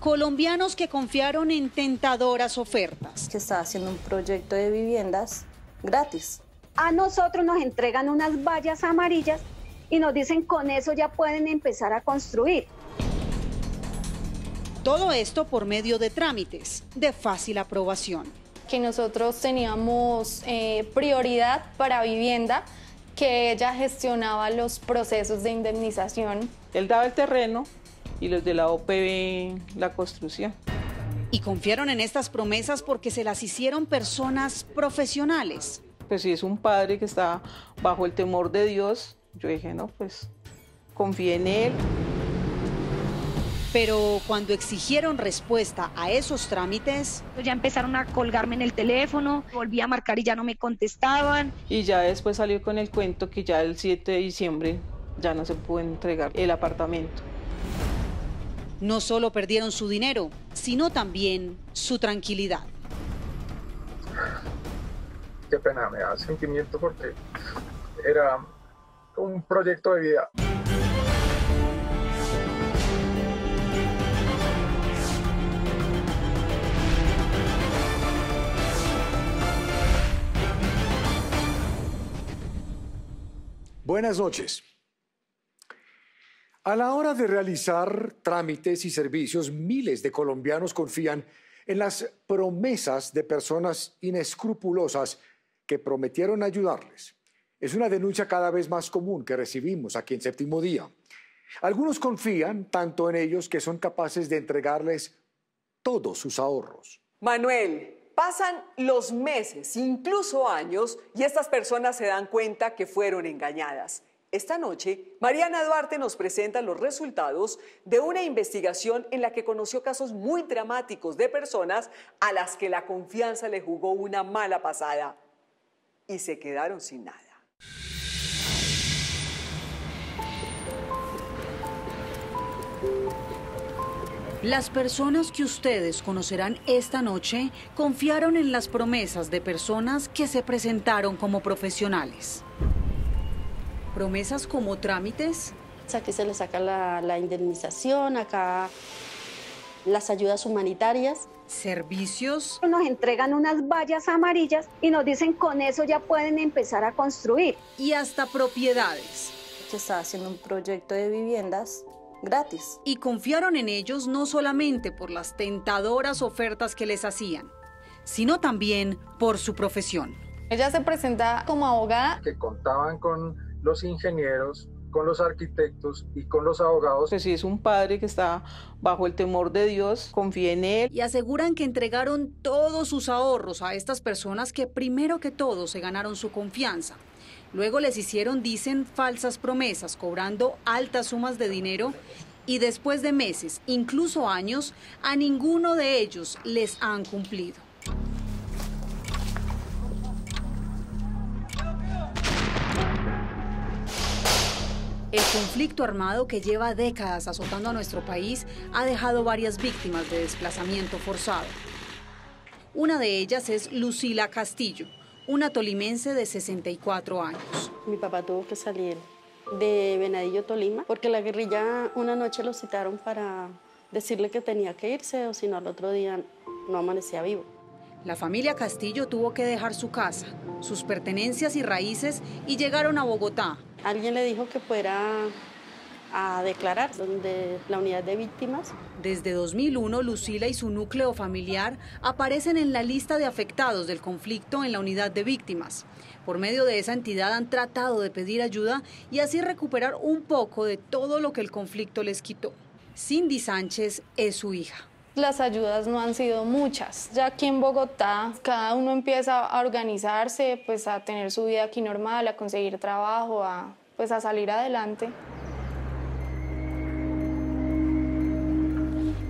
Colombianos que confiaron en tentadoras ofertas. Que está haciendo un proyecto de viviendas gratis. A nosotros nos entregan unas vallas amarillas y nos dicen con eso ya pueden empezar a construir. Todo esto por medio de trámites de fácil aprobación. Que nosotros teníamos prioridad para vivienda, que ella gestionaba los procesos de indemnización. Él daba el terreno y los de la OPB la construcción. Y confiaron en estas promesas porque se las hicieron personas profesionales. Pues si es un padre que está bajo el temor de Dios, yo dije, no, pues confíe en él. Pero cuando exigieron respuesta a esos trámites... Ya empezaron a colgarme en el teléfono, volví a marcar y ya no me contestaban. Y ya después salió con el cuento que ya el 7 de diciembre ya no se pudo entregar el apartamento. No solo perdieron su dinero, sino también su tranquilidad. Qué pena, me da sentimiento porque era un proyecto de vida. Buenas noches. A la hora de realizar trámites y servicios, miles de colombianos confían en las promesas de personas inescrupulosas que prometieron ayudarles. Es una denuncia cada vez más común que recibimos aquí en Séptimo Día. Algunos confían tanto en ellos que son capaces de entregarles todos sus ahorros. Manuel, pasan los meses, incluso años, y estas personas se dan cuenta que fueron engañadas. Esta noche, Mariana Duarte nos presenta los resultados de una investigación en la que conoció casos muy dramáticos de personas a las que la confianza le jugó una mala pasada y se quedaron sin nada. Las personas que ustedes conocerán esta noche confiaron en las promesas de personas que se presentaron como profesionales. Promesas como trámites. Aquí se le saca la indemnización, acá las ayudas humanitarias. Servicios. Nos entregan unas vallas amarillas y nos dicen con eso ya pueden empezar a construir. Y hasta propiedades. Que está haciendo un proyecto de viviendas gratis. Y confiaron en ellos no solamente por las tentadoras ofertas que les hacían, sino también por su profesión. Ella se presenta como abogada. Que contaban con los ingenieros, con los arquitectos y con los abogados. Pues si es un padre que está bajo el temor de Dios, confíe en él. Y aseguran que entregaron todos sus ahorros a estas personas que primero que todo se ganaron su confianza. Luego les hicieron, dicen, falsas promesas, cobrando altas sumas de dinero y después de meses, incluso años, a ninguno de ellos les han cumplido. El conflicto armado que lleva décadas azotando a nuestro país ha dejado varias víctimas de desplazamiento forzado. Una de ellas es Lucila Castillo, una tolimense de 64 años. Mi papá tuvo que salir de Venadillo, Tolima, porque la guerrilla una noche lo citaron para decirle que tenía que irse o si no al otro día no amanecía vivo. La familia Castillo tuvo que dejar su casa, sus pertenencias y raíces y llegaron a Bogotá. Alguien le dijo que fuera a declarar donde la unidad de víctimas. Desde 2001, Lucila y su núcleo familiar aparecen en la lista de afectados del conflicto en la unidad de víctimas. Por medio de esa entidad han tratado de pedir ayuda y así recuperar un poco de todo lo que el conflicto les quitó. Cindy Sánchez es su hija. Las ayudas no han sido muchas. Ya aquí en Bogotá, cada uno empieza a organizarse, pues a tener su vida aquí normal, a conseguir trabajo, a salir adelante.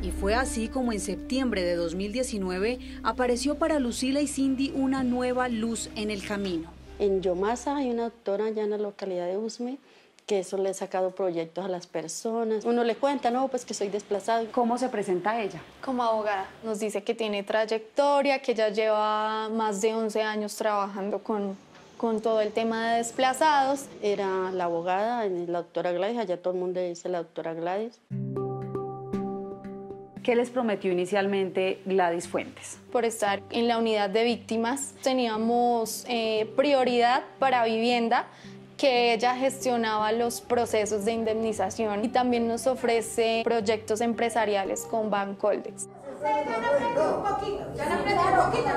Y fue así como en septiembre de 2019 apareció para Lucila y Cindy una nueva luz en el camino. En Yomasa hay una doctora allá en la localidad de Usme, que eso le ha sacado proyectos a las personas. Uno le cuenta, no, pues que soy desplazado. ¿Cómo se presenta ella? Como abogada. Nos dice que tiene trayectoria, que ya lleva más de 11 años trabajando con todo el tema de desplazados. Era la abogada, la doctora Gladys, allá todo el mundo dice la doctora Gladys. ¿Qué les prometió inicialmente Gladys Fuentes? Por estar en la unidad de víctimas teníamos prioridad para vivienda, que ella gestionaba los procesos de indemnización y también nos ofrece proyectos empresariales con Bancoldex.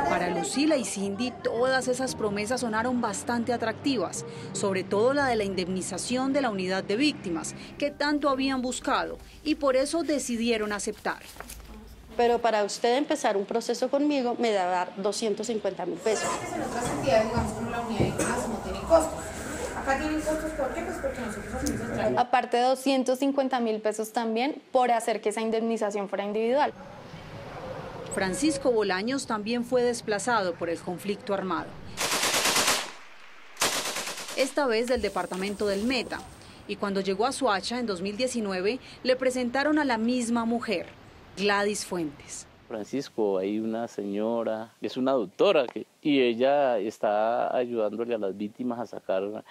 Para Lucila y Cindy, todas esas promesas sonaron bastante atractivas, sobre todo la de la indemnización de la unidad de víctimas, que tanto habían buscado, y por eso decidieron aceptar. Pero para usted empezar un proceso conmigo me debe dar 250.000 pesos. En otras entidades, digamos, como la unidad de víctimas, no tienen costos. Acá tienen costos, ¿por qué? Pues porque nosotros hacemos el trabajo. Aparte de 250.000 pesos también por hacer que esa indemnización fuera individual. Francisco Bolaños también fue desplazado por el conflicto armado. Esta vez del departamento del Meta. Y cuando llegó a Soacha en 2019, le presentaron a la misma mujer, Gladys Fuentes. Francisco, hay una señora, es una doctora, y ella está ayudándole a las víctimas a sacar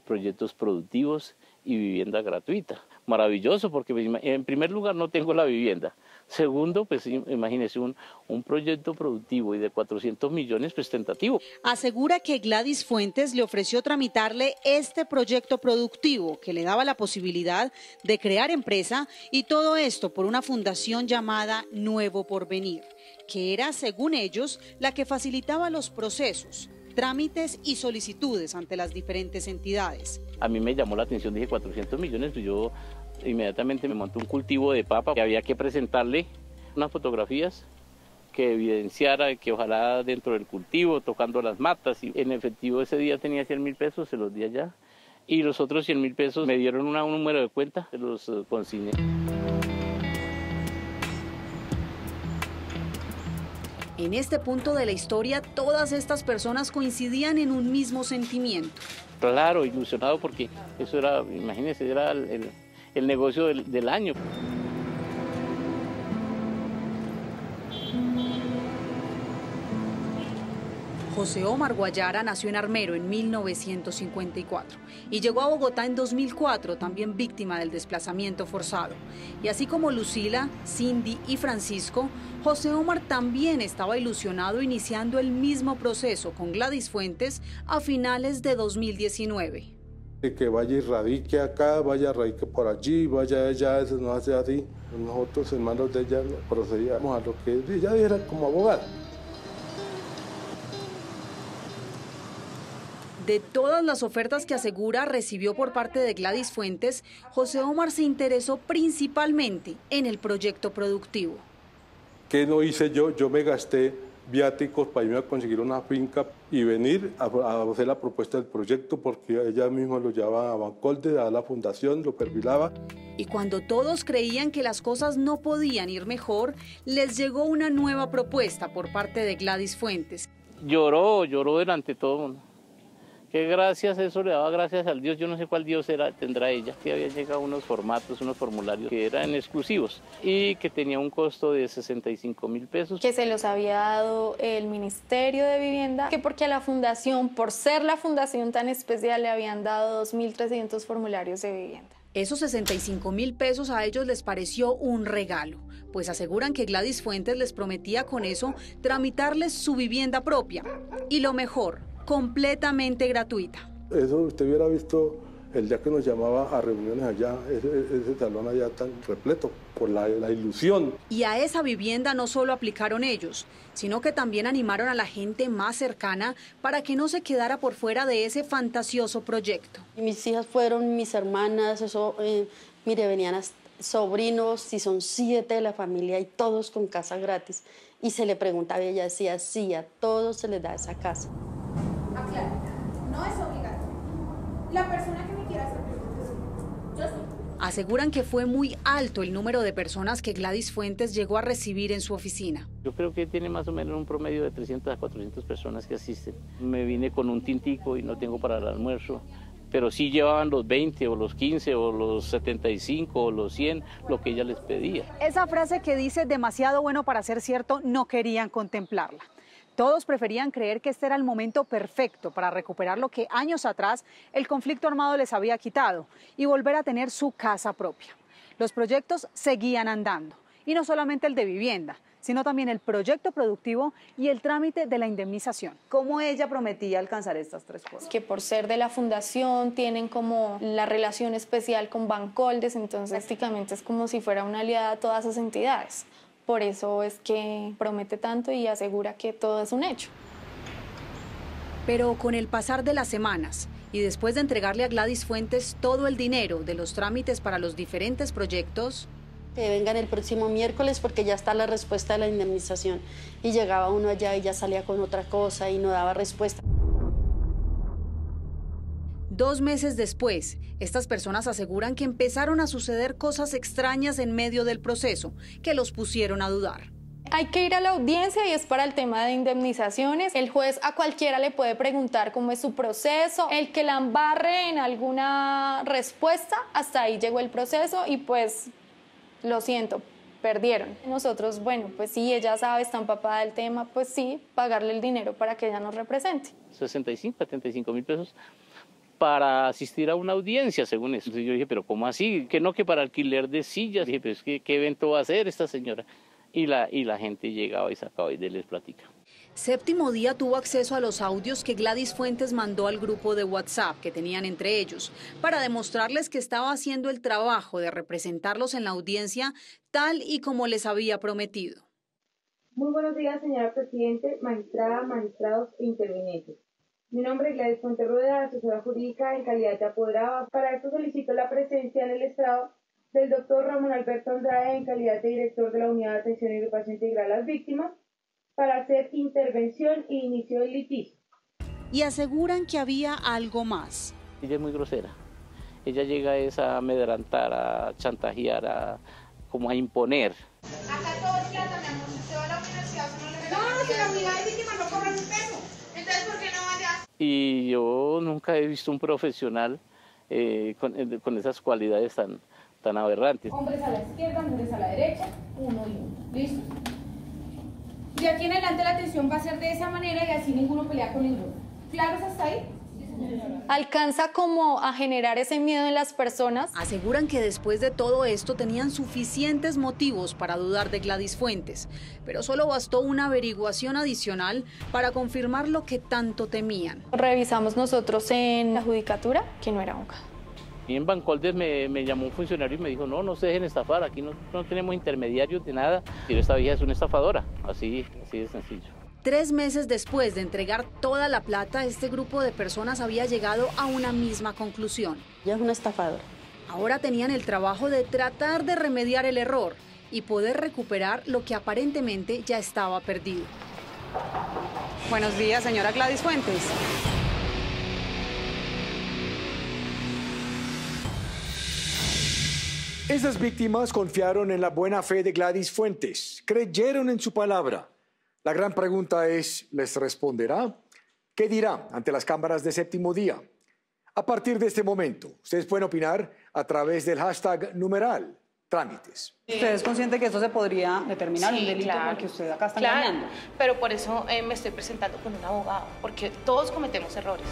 proyectos productivos y vivienda gratuita. Maravilloso, porque en primer lugar no tengo la vivienda. Segundo, pues imagínese un proyecto productivo y de 400 millones, pues tentativo. Asegura que Gladys Fuentes le ofreció tramitarle este proyecto productivo que le daba la posibilidad de crear empresa, y todo esto por una fundación llamada Nuevo Porvenir, que era, según ellos, la que facilitaba los procesos, trámites y solicitudes ante las diferentes entidades. A mí me llamó la atención, dije 400 millones, pues yo inmediatamente me monté un cultivo de papa que había que presentarle unas fotografías que evidenciara que ojalá dentro del cultivo, tocando las matas, y en efectivo ese día tenía 100.000 pesos, se los di allá, y los otros 100.000 pesos me dieron un número de cuenta, se los consigné. En este punto de la historia, todas estas personas coincidían en un mismo sentimiento. Claro, ilusionado, porque eso era, imagínense, era el negocio del año. José Omar Guayara nació en Armero en 1954 y llegó a Bogotá en 2004, también víctima del desplazamiento forzado. Y así como Lucila, Cindy y Francisco, José Omar también estaba ilusionado iniciando el mismo proceso con Gladys Fuentes a finales de 2019. Que vaya y radique acá, vaya radique por allí, vaya ella, eso no hace así. Nosotros, hermanos de ella, procedíamos a lo que ella era como abogada. De todas las ofertas que asegura recibió por parte de Gladys Fuentes, José Omar se interesó principalmente en el proyecto productivo. ¿Qué no hice yo? Yo me gasté viáticos para irme a conseguir una finca y venir a hacer la propuesta del proyecto, porque ella misma lo llevaba a Bancoldex, a la fundación, lo perfilaba. Y cuando todos creían que las cosas no podían ir mejor, les llegó una nueva propuesta por parte de Gladys Fuentes. Lloró delante de todo el mundo. Que gracias, eso le daba gracias al Dios, yo no sé cuál Dios tendrá ella, que había llegado unos formatos, unos formularios que eran exclusivos y que tenía un costo de 65.000 pesos. Que se los había dado el Ministerio de Vivienda, que porque a la fundación, por ser la fundación tan especial, le habían dado 2.300 formularios de vivienda. Esos 65.000 pesos a ellos les pareció un regalo, pues aseguran que Gladys Fuentes les prometía con eso tramitarles su vivienda propia y lo mejor, completamente gratuita. Eso usted hubiera visto el día que nos llamaba a reuniones allá, ese salón allá tan repleto, por la ilusión. Y a esa vivienda no solo aplicaron ellos, sino que también animaron a la gente más cercana para que no se quedara por fuera de ese fantasioso proyecto. Mis hijas fueron mis hermanas, eso, mire, venían sobrinos, si son 7 de la familia y todos con casa gratis. Y se le preguntaba y ella decía, sí, a todos se les da esa casa. Aclaro, no es obligatorio. La persona que me quiera hacer preguntas, yo sí. Aseguran que fue muy alto el número de personas que Gladys Fuentes llegó a recibir en su oficina. Yo creo que tiene más o menos un promedio de 300 a 400 personas que asisten. Me vine con un tintico y no tengo para el almuerzo, pero sí llevaban los 20 o los 15 o los 75 o los 100, lo que ella les pedía. Esa frase que dice demasiado bueno para ser cierto, no querían contemplarla. Todos preferían creer que este era el momento perfecto para recuperar lo que años atrás el conflicto armado les había quitado y volver a tener su casa propia. Los proyectos seguían andando Y no solamente el de vivienda, sino también el proyecto productivo y el trámite de la indemnización. ¿Cómo ella prometía alcanzar estas tres cosas? Que por ser de la fundación tienen como la relación especial con Bancoldes, entonces prácticamente es como si fuera una aliada a todas esas entidades. Por eso es que promete tanto y asegura que todo es un hecho. Pero con el pasar de las semanas y después de entregarle a Gladys Fuentes todo el dinero de los trámites para los diferentes proyectos, que vengan el próximo miércoles porque ya está la respuesta de la indemnización. Y llegaba uno allá y ya salía con otra cosa y no daba respuesta. 2 meses después, estas personas aseguran que empezaron a suceder cosas extrañas en medio del proceso que los pusieron a dudar. Hay que ir a la audiencia y es para el tema de indemnizaciones. El juez a cualquiera le puede preguntar cómo es su proceso. El que la embarre en alguna respuesta, hasta ahí llegó el proceso y pues lo siento, perdieron. Nosotros, bueno, pues sí, ella sabe, está empapada del tema, pues sí, pagarle el dinero para que ella nos represente. 75 mil pesos para asistir a una audiencia, según eso. Entonces yo dije, pero ¿cómo así? Que no, que para alquiler de sillas. Dije, pero es que, ¿qué evento va a hacer esta señora? Y la gente llegaba y sacaba y les platica. Séptimo Día tuvo acceso a los audios que Gladys Fuentes mandó al grupo de WhatsApp que tenían entre ellos para demostrarles que estaba haciendo el trabajo de representarlos en la audiencia tal y como les había prometido. Muy buenos días, señora Presidente, magistrada, magistrados e intervinientes. Mi nombre es Gladys Fuentes Rueda, asesora jurídica en calidad de apoderada. Para esto solicito la presencia en el estrado del doctor Ramón Alberto Andrade en calidad de director de la Unidad de Atención y Educación Integral a las Víctimas, para hacer intervención e inicio del litigio. Y aseguran que había algo más. Ella es muy grosera. Ella llega a amedrentar, a chantajear, como a imponer. Acá todo es plata, mi amor. Si usted va a la universidad, no le regalan. No, si la unidad de víctimas no cobran un peso. Entonces, ¿por qué no vaya? Y yo nunca he visto un profesional con esas cualidades tan aberrantes. Hombres a la izquierda, mujeres a la derecha, uno y uno. ¿Listo? Y aquí en adelante la atención va a ser de esa manera y así ninguno pelea con ninguno. ¿Claros hasta ahí? Alcanza como a generar ese miedo en las personas. Aseguran que después de todo esto tenían suficientes motivos para dudar de Gladys Fuentes, pero solo bastó una averiguación adicional para confirmar lo que tanto temían. Revisamos nosotros en la judicatura que no era un caso. Y en Bancoldes me llamó un funcionario y me dijo, no se dejen estafar, aquí no tenemos intermediarios de nada. Y esta vieja es una estafadora, así de sencillo. 3 meses después de entregar toda la plata, este grupo de personas había llegado a una misma conclusión. Ella es una estafadora. Ahora tenían el trabajo de tratar de remediar el error y poder recuperar lo que aparentemente ya estaba perdido. Buenos días, señora Gladys Fuentes. Esas víctimas confiaron en la buena fe de Gladys Fuentes, creyeron en su palabra. La gran pregunta es, ¿les responderá? ¿Qué dirá ante las cámaras de Séptimo Día? A partir de este momento, ustedes pueden opinar a través del hashtag #trámites. ¿Usted es consciente que esto se podría determinar Sí, un delito claro, porque usted acá está claro, engañando? pero por eso me estoy presentando con un abogado, porque todos cometemos errores.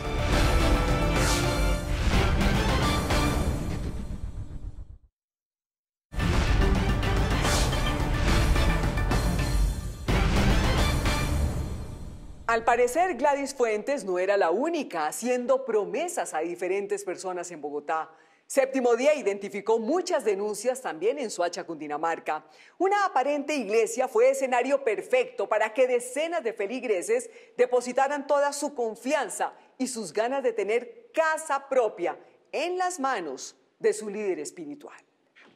Al parecer, Gladys Fuentes no era la única haciendo promesas a diferentes personas en Bogotá. Séptimo Día identificó muchas denuncias también en Soacha, Cundinamarca. Una aparente iglesia fue escenario perfecto para que decenas de feligreses depositaran toda su confianza y sus ganas de tener casa propia en las manos de su líder espiritual.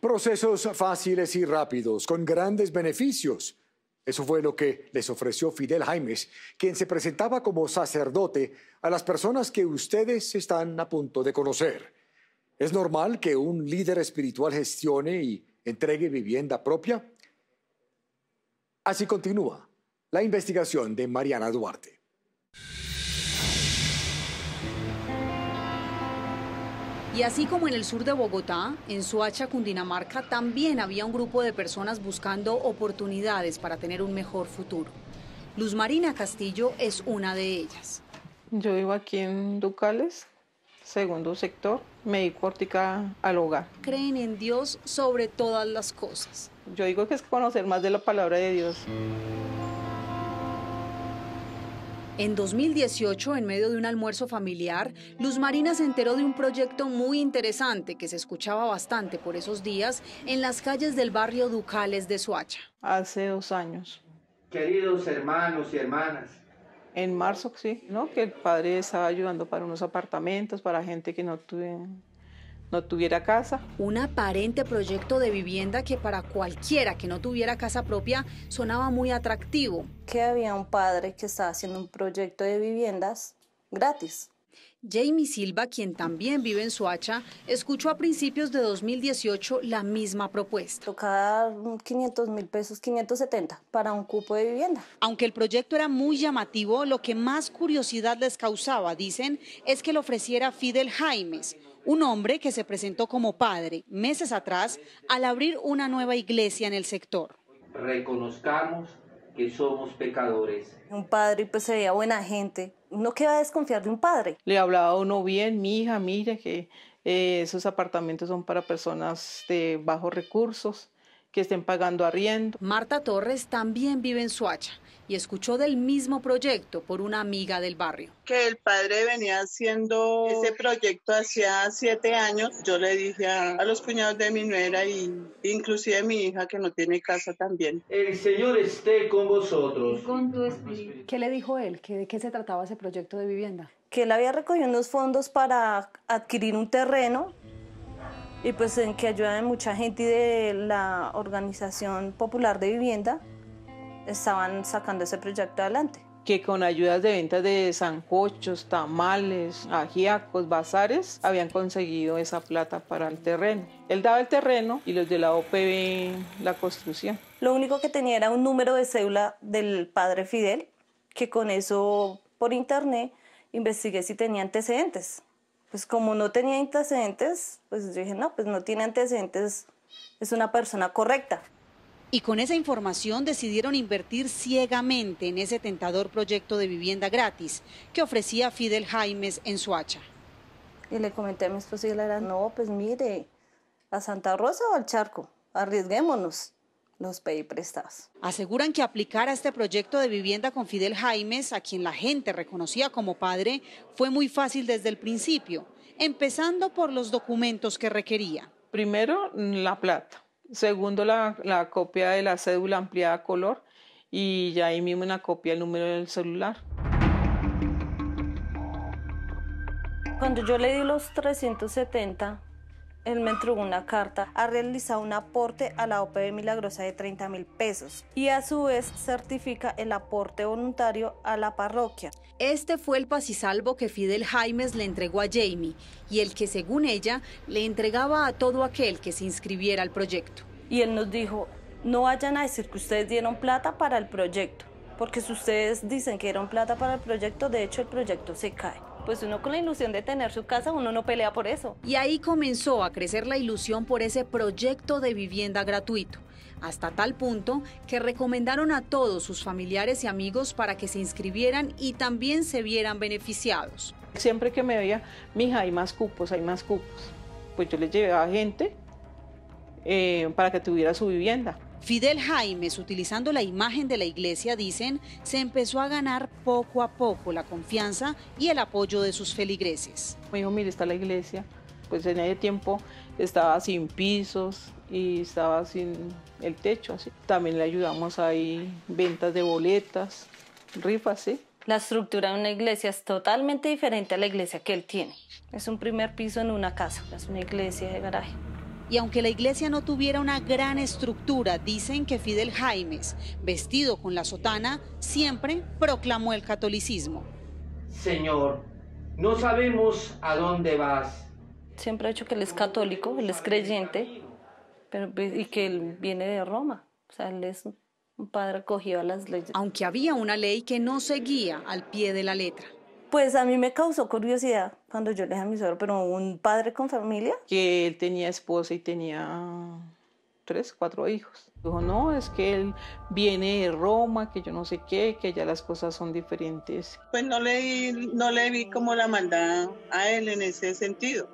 Procesos fáciles y rápidos, con grandes beneficios. Eso fue lo que les ofreció Fidel Jaimes, quien se presentaba como sacerdote a las personas que ustedes están a punto de conocer. ¿Es normal que un líder espiritual gestione y entregue vivienda propia? Así continúa la investigación de Mariana Duarte. Y así como en el sur de Bogotá, en Soacha, Cundinamarca, también había un grupo de personas buscando oportunidades para tener un mejor futuro. Luz Marina Castillo es una de ellas. Yo vivo aquí en Ducales, segundo sector, me dedico hortica al hogar. Creen en Dios sobre todas las cosas. Yo digo que es conocer más de la palabra de Dios. En 2018, en medio de un almuerzo familiar, Luz Marina se enteró de un proyecto muy interesante que se escuchaba bastante por esos días en las calles del barrio Ducales de Soacha. Hace 2 años. Queridos hermanos y hermanas. En marzo, sí, ¿no? Que el padre estaba ayudando para unos apartamentos, para gente que no tuviera casa. Un aparente proyecto de vivienda que para cualquiera que no tuviera casa propia sonaba muy atractivo. Que había un padre que estaba haciendo un proyecto de viviendas gratis. Jamie Silva, quien también vive en Soacha, escuchó a principios de 2018 la misma propuesta. Tocaba 500.000 pesos, 570 para un cupo de vivienda. Aunque el proyecto era muy llamativo, lo que más curiosidad les causaba, dicen, es que lo ofreciera Fidel Jaimes, un hombre que se presentó como padre meses atrás al abrir una nueva iglesia en el sector. Reconozcamos que somos pecadores. Un padre pues se veía buena gente. ¿Uno qué va a desconfiar de un padre? Le hablaba a uno bien, mi hija, mire que esos apartamentos son para personas de bajos recursos, que estén pagando arriendo. Marta Torres también vive en Soacha y escuchó del mismo proyecto por una amiga del barrio. Que el padre venía haciendo ese proyecto hacía 7 años. Yo le dije a los cuñados de mi nuera y inclusive a mi hija que no tiene casa también. El Señor esté con vosotros. Con tu espíritu. ¿Qué le dijo él? ¿De qué se trataba ese proyecto de vivienda? Que él había recogido unos fondos para adquirir un terreno y pues en que ayuda de mucha gente y de la Organización Popular de Vivienda estaban sacando ese proyecto adelante. Que con ayudas de ventas de sancochos, tamales, ajiacos, bazares, habían conseguido esa plata para el terreno. Él daba el terreno y los de la OPB la construcción. Lo único que tenía era un número de cédula del padre Fidel, que con eso por internet investigué si tenía antecedentes. Pues como no tenía antecedentes, pues yo dije, no, pues no tiene antecedentes, es una persona correcta. Y con esa información decidieron invertir ciegamente en ese tentador proyecto de vivienda gratis que ofrecía Fidel Jaimes en Soacha. Y le comenté a mi esposo y él era, no, pues mire, a Santa Rosa o al Charco, arriesguémonos. Los pedí prestados. Aseguran que aplicar a este proyecto de vivienda con Fidel Jaimes, a quien la gente reconocía como padre, fue muy fácil desde el principio, empezando por los documentos que requería. Primero, la plata. Segundo, la copia de la cédula ampliada a color y ya ahí mismo una copia del número del celular. Cuando yo le di los 370, él me entregó una carta, ha realizado un aporte a la OPB Milagrosa de 30.000 pesos y a su vez certifica el aporte voluntario a la parroquia. Este fue el paz-y-salvo que Fidel Jaimes le entregó a Jamie y el que, según ella, le entregaba a todo aquel que se inscribiera al proyecto. Y él nos dijo, no vayan a decir que ustedes dieron plata para el proyecto, porque si ustedes dicen que dieron plata para el proyecto, de hecho el proyecto se cae. Pues uno con la ilusión de tener su casa, uno no pelea por eso. Y ahí comenzó a crecer la ilusión por ese proyecto de vivienda gratuito, hasta tal punto que recomendaron a todos sus familiares y amigos para que se inscribieran y también se vieran beneficiados. Siempre que me veía, mija, hay más cupos, pues yo les llevaba gente para que tuviera su vivienda. Fidel Jaimes, utilizando la imagen de la iglesia, dicen, se empezó a ganar poco a poco la confianza y el apoyo de sus feligreses. Me dijo, mire, está la iglesia. Pues en ese tiempo estaba sin pisos y estaba sin el techo, así. También le ayudamos ahí, ventas de boletas, rifas, ¿sí? La estructura de una iglesia es totalmente diferente a la iglesia que él tiene. Es un primer piso en una casa, es una iglesia de garaje. Y aunque la iglesia no tuviera una gran estructura, dicen que Fidel Jaimes, vestido con la sotana, siempre proclamó el catolicismo. Señor, no sabemos a dónde vas. Siempre ha dicho que él es católico, él es creyente, y que él viene de Roma. O sea, él es un padre acogido a las leyes. Aunque había una ley que no seguía al pie de la letra. Pues a mí me causó curiosidad cuando yo le dije a mi suegro, pero un padre con familia. Que él tenía esposa y tenía 3, 4 hijos. Dijo, no, es que él viene de Roma, que yo no sé qué, que ya las cosas son diferentes. Pues no le vi como la maldad a él en ese sentido.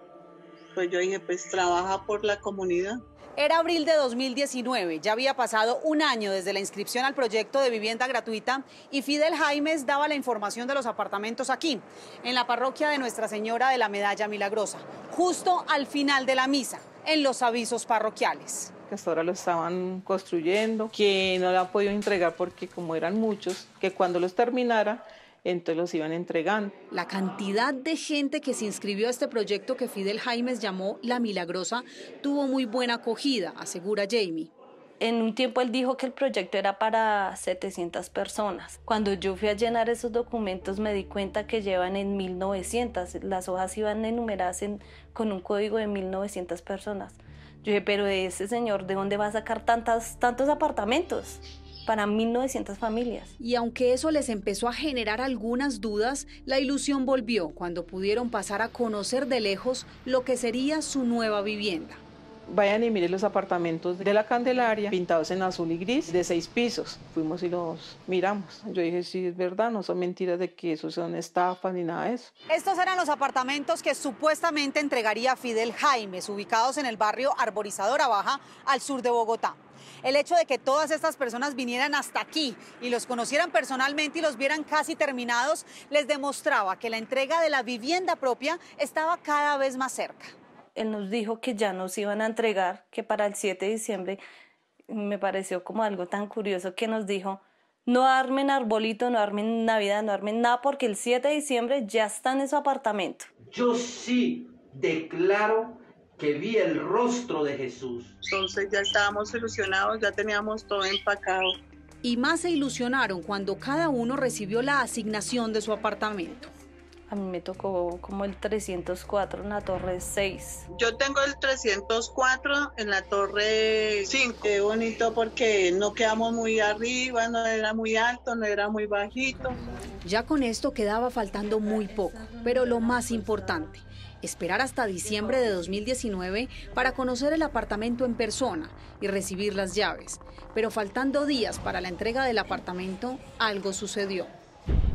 Pues yo dije, pues trabaja por la comunidad. Era abril de 2019, ya había pasado un año desde la inscripción al proyecto de vivienda gratuita y Fidel Jaimes daba la información de los apartamentos aquí, en la parroquia de Nuestra Señora de la Medalla Milagrosa, justo al final de la misa, en los avisos parroquiales. Que hasta ahora lo estaban construyendo, que no lo han podido entregar porque como eran muchos, que cuando los terminara, entonces los iban entregando. La cantidad de gente que se inscribió a este proyecto que Fidel Jaimes llamó La Milagrosa tuvo muy buena acogida, asegura Jamie. En un tiempo él dijo que el proyecto era para 700 personas. Cuando yo fui a llenar esos documentos me di cuenta que llevan en 1900. Las hojas iban enumeradas con un código de 1900 personas. Yo dije, pero ese señor, ¿de dónde va a sacar tantos apartamentos? Para 1900 familias. Y aunque eso les empezó a generar algunas dudas, la ilusión volvió cuando pudieron pasar a conocer de lejos lo que sería su nueva vivienda. Vayan y miren los apartamentos de la Candelaria, pintados en azul y gris, de 6 pisos. Fuimos y los miramos. Yo dije, sí, es verdad, no son mentiras de que eso son estafas ni nada de eso. Estos eran los apartamentos que supuestamente entregaría Fidel Jaimes, ubicados en el barrio Arborizadora Baja, al sur de Bogotá. El hecho de que todas estas personas vinieran hasta aquí y los conocieran personalmente y los vieran casi terminados, les demostraba que la entrega de la vivienda propia estaba cada vez más cerca. Él nos dijo que ya nos iban a entregar, que para el 7 de diciembre, me pareció como algo tan curioso que nos dijo, no armen arbolito, no armen Navidad, no armen nada, porque el 7 de diciembre ya están en su apartamento. Yo sí declaro que vi el rostro de Jesús. Entonces ya estábamos ilusionados, ya teníamos todo empacado. Y más se ilusionaron cuando cada uno recibió la asignación de su apartamento. A mí me tocó como el 304 en la torre 6. Yo tengo el 304 en la torre 5. Qué bonito porque no quedamos muy arriba, no era muy alto, no era muy bajito. Ya con esto quedaba faltando muy poco, pero lo más importante, esperar hasta diciembre de 2019 para conocer el apartamento en persona y recibir las llaves. Pero faltando días para la entrega del apartamento, algo sucedió.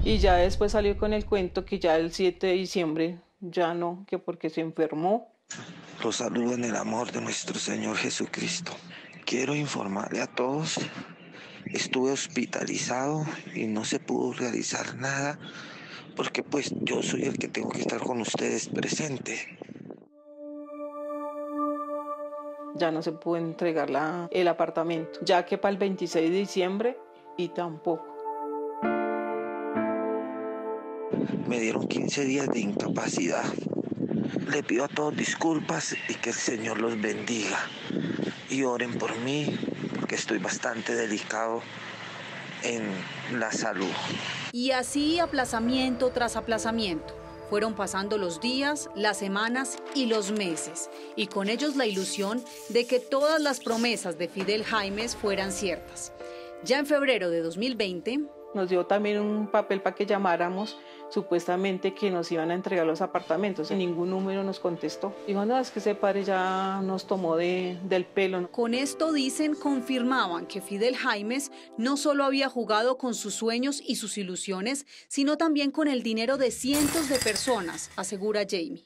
Y ya después salió con el cuento que ya el 7 de diciembre ya no, que porque se enfermó. Los saludo en el amor de nuestro Señor Jesucristo. Quiero informarle a todos, estuve hospitalizado y no se pudo realizar nada porque pues yo soy el que tengo que estar con ustedes presente. Ya no se pudo entregar el apartamento, ya que para el 26 de diciembre y tampoco. Me dieron 15 días de incapacidad. Le pido a todos disculpas y que el Señor los bendiga. Y oren por mí, porque estoy bastante delicado en la salud. Y así, aplazamiento tras aplazamiento. Fueron pasando los días, las semanas y los meses. Y con ellos la ilusión de que todas las promesas de Fidel Jaimes fueran ciertas. Ya en febrero de 2020... Nos dio también un papel para que llamáramos, supuestamente que nos iban a entregar los apartamentos. Y ningún número nos contestó. Dijo, no, es que ese padre ya nos tomó del pelo. Con esto, dicen, confirmaban que Fidel Jaimes no solo había jugado con sus sueños y sus ilusiones, sino también con el dinero de cientos de personas, asegura Jamie.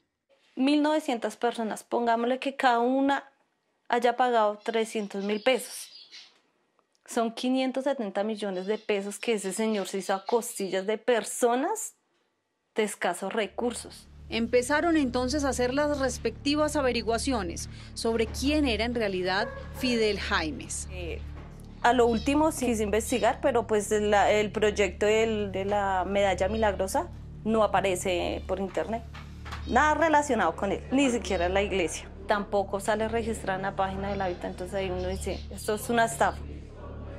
1900 personas, pongámosle que cada una haya pagado 300.000 pesos. Son 570 millones de pesos que ese señor se hizo a costillas de personas de escasos recursos. Empezaron entonces a hacer las respectivas averiguaciones sobre quién era en realidad Fidel Jaimes. A lo último sí quise investigar, pero pues el proyecto de la Medalla Milagrosa no aparece por internet. Nada relacionado con él, ni siquiera la iglesia. Tampoco sale registrada en la página del Hábitat, entonces ahí uno dice, esto es una estafa.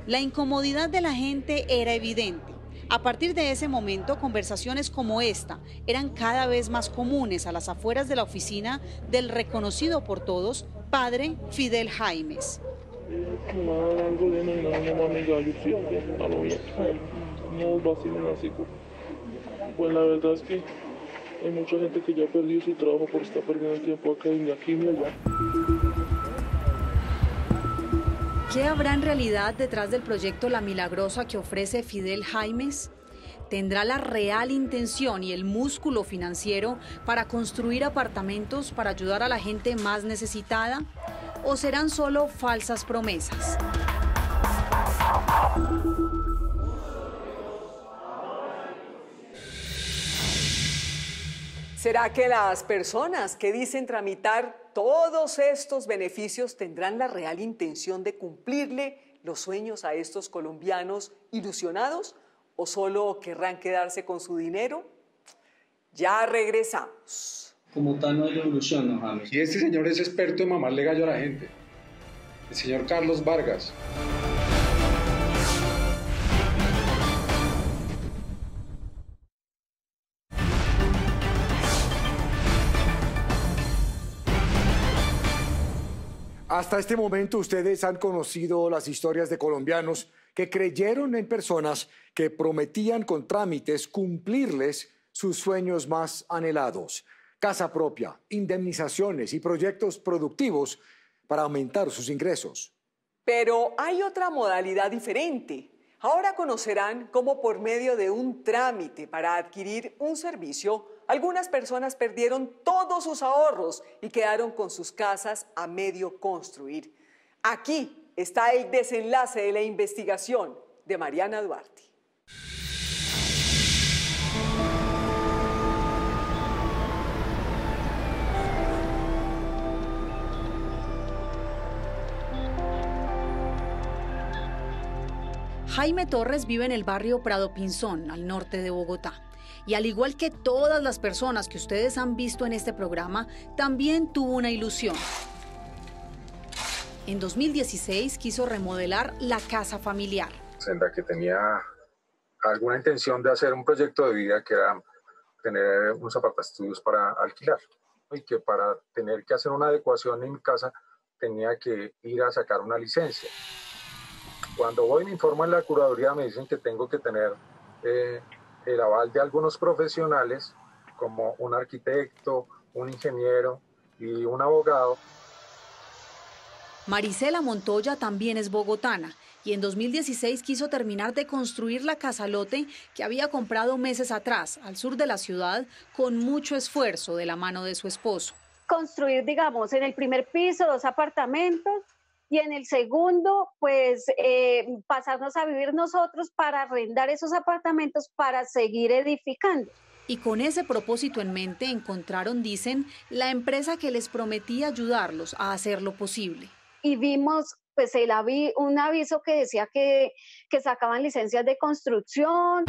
La incomodidad de la gente era evidente. A partir de ese momento, conversaciones como esta eran cada vez más comunes a las afueras de la oficina del reconocido por todos padre Fidel Jaimes. Pues la verdad es que hay mucha gente que ya ha perdido su trabajo por estar perdiendo el tiempo acá y aquí y allá. ¿Qué habrá en realidad detrás del proyecto La Milagrosa que ofrece Fidel Jaimes? ¿Tendrá la real intención y el músculo financiero para construir apartamentos para ayudar a la gente más necesitada? o serán solo falsas promesas? ¿Será que las personas que dicen tramitar todos estos beneficios tendrán la real intención de cumplirle los sueños a estos colombianos ilusionados o solo querrán quedarse con su dinero? Ya regresamos. Como tal no hay revolución, ¿no, James? Y este señor es experto en mamarle gallo a la gente. El señor Carlos Vargas. Hasta este momento ustedes han conocido las historias de colombianos que creyeron en personas que prometían con trámites cumplirles sus sueños más anhelados. Casa propia, indemnizaciones y proyectos productivos para aumentar sus ingresos. Pero hay otra modalidad diferente. Ahora conocerán cómo por medio de un trámite para adquirir un servicio, algunas personas perdieron todos sus ahorros y quedaron con sus casas a medio construir. Aquí está el desenlace de la investigación de Mariana Duarte. Jaime Torres vive en el barrio Prado Pinzón, al norte de Bogotá. Y al igual que todas las personas que ustedes han visto en este programa, también tuvo una ilusión. En 2016 quiso remodelar la casa familiar. En la que tenía alguna intención de hacer un proyecto de vida que era tener unos apartaestudios para alquilar. Y que para tener que hacer una adecuación en mi casa tenía que ir a sacar una licencia. Cuando voy y me informan en la curaduría me dicen que tengo que tener el aval de algunos profesionales como un arquitecto, un ingeniero y un abogado. Marisela Montoya también es bogotana y en 2016 quiso terminar de construir la casa-lote que había comprado meses atrás al sur de la ciudad con mucho esfuerzo de la mano de su esposo. Construir, digamos, en el primer piso 2 apartamentos y en el segundo, pues, pasarnos a vivir nosotros para arrendar esos apartamentos para seguir edificando. Y con ese propósito en mente encontraron, dicen, la empresa que les prometía ayudarlos a hacer lo posible. Y vimos pues un aviso que decía que sacaban licencias de construcción,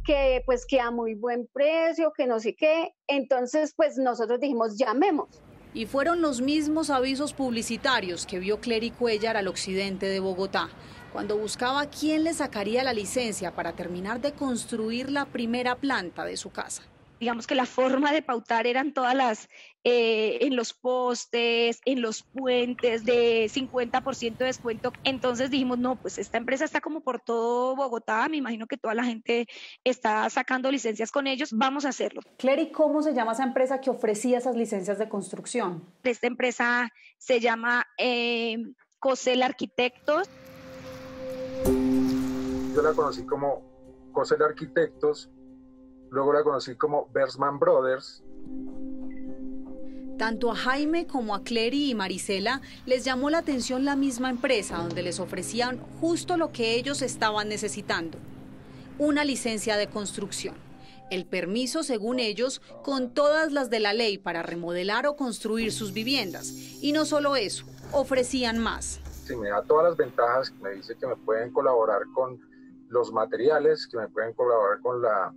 que pues que a muy buen precio, que no sé qué. Entonces pues nosotros dijimos, llamemos. Y fueron los mismos avisos publicitarios que vio Clery Cuellar al occidente de Bogotá, cuando buscaba quién le sacaría la licencia para terminar de construir la primera planta de su casa. Digamos que la forma de pautar eran todas las, en los postes, en los puentes, de 50% de descuento. Entonces dijimos, no, pues esta empresa está como por todo Bogotá, me imagino que toda la gente está sacando licencias con ellos, vamos a hacerlo. Clery, ¿cómo se llama esa empresa que ofrecía esas licencias de construcción? Esta empresa se llama Cosel Arquitectos. Yo la conocí como Cosel Arquitectos. Luego la conocí como Bersman Brothers. Tanto a Jaime como a Clery y Marisela les llamó la atención la misma empresa, donde les ofrecían justo lo que ellos estaban necesitando: una licencia de construcción. El permiso, según ellos, con todas las de la ley para remodelar o construir sus viviendas. Y no solo eso, ofrecían más. Sí, me da todas las ventajas, me dice que me pueden colaborar con los materiales, que me pueden colaborar con la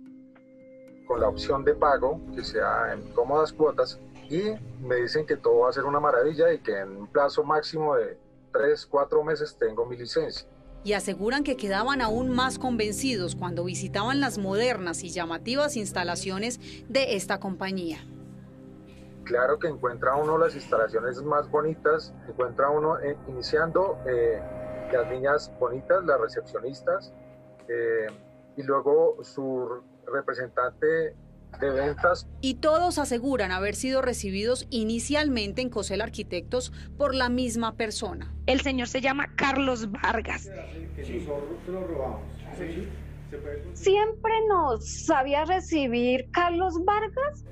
opción de pago, que sea en cómodas cuotas, y me dicen que todo va a ser una maravilla y que en un plazo máximo de 3-4 meses tengo mi licencia. Y aseguran que quedaban aún más convencidos cuando visitaban las modernas y llamativas instalaciones de esta compañía. Claro que encuentra uno las instalaciones más bonitas, encuentra uno iniciando las niñas bonitas, las recepcionistas, y luego su representante de ventas. Y todos aseguran haber sido recibidos inicialmente en Cosel Arquitectos por la misma persona. El señor se llama Carlos Vargas. Siempre nos sabía recibir Carlos Vargas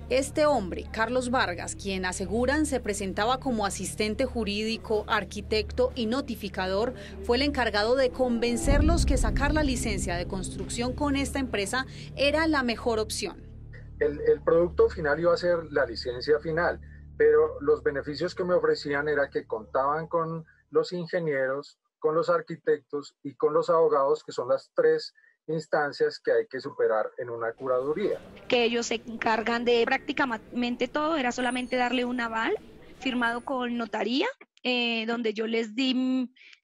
Este hombre, Carlos Vargas, quien aseguran se presentaba como asistente jurídico, arquitecto y notificador, fue el encargado de convencerlos que sacar la licencia de construcción con esta empresa era la mejor opción. El producto final iba a ser la licencia final, pero los beneficios que me ofrecían era que contaban con los ingenieros, con los arquitectos y con los abogados, que son las tres instancias que hay que superar en una curaduría. Que ellos se encargan de prácticamente todo, era solamente darle un aval firmado con notaría, donde yo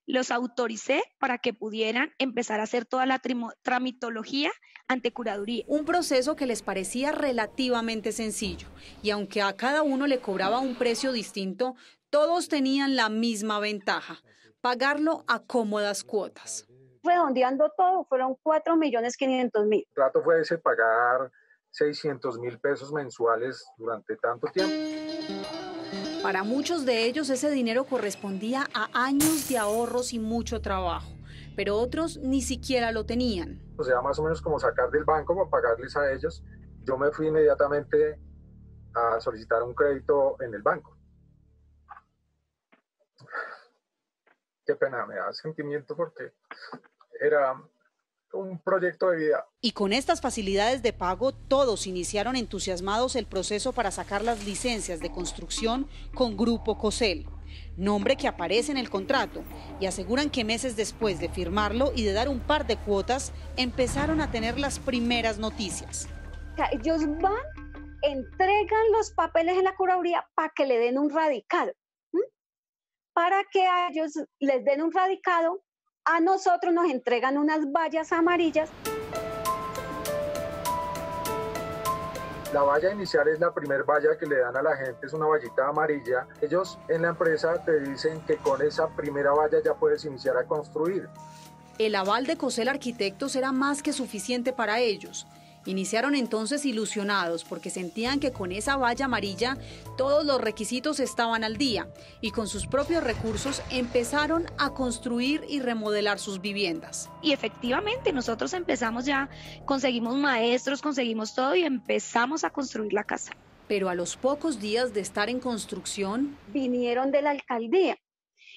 los autoricé para que pudieran empezar a hacer toda la tramitología ante curaduría. Un proceso que les parecía relativamente sencillo, y aunque a cada uno le cobraba un precio distinto, todos tenían la misma ventaja: pagarlo a cómodas cuotas. Redondeando todo, fueron 4.500.000. El trato fue ese, pagar 600.000 pesos mensuales durante tanto tiempo. Para muchos de ellos ese dinero correspondía a años de ahorros y mucho trabajo, pero otros ni siquiera lo tenían. O sea, más o menos como sacar del banco para pagarles a ellos. Yo me fui inmediatamente a solicitar un crédito en el banco. Qué pena, me da sentimiento porque era un proyecto de vida. Y con estas facilidades de pago, todos iniciaron entusiasmados el proceso para sacar las licencias de construcción con Grupo Cosel, nombre que aparece en el contrato, y aseguran que meses después de firmarlo y de dar un par de cuotas, empezaron a tener las primeras noticias. Ellos van, entregan los papeles en la curaduría para que le den un radicado. Para que a ellos les den un radicado, a nosotros nos entregan unas vallas amarillas. La valla inicial es la primer valla que le dan a la gente, es una vallita amarilla. Ellos en la empresa te dicen que con esa primera valla ya puedes iniciar a construir. El aval de Cosel Arquitectos era más que suficiente para ellos. Iniciaron entonces ilusionados porque sentían que con esa valla amarilla todos los requisitos estaban al día y con sus propios recursos empezaron a construir y remodelar sus viviendas. Y efectivamente nosotros empezamos ya, conseguimos maestros, conseguimos todo y empezamos a construir la casa. Pero a los pocos días de estar en construcción, vinieron de la alcaldía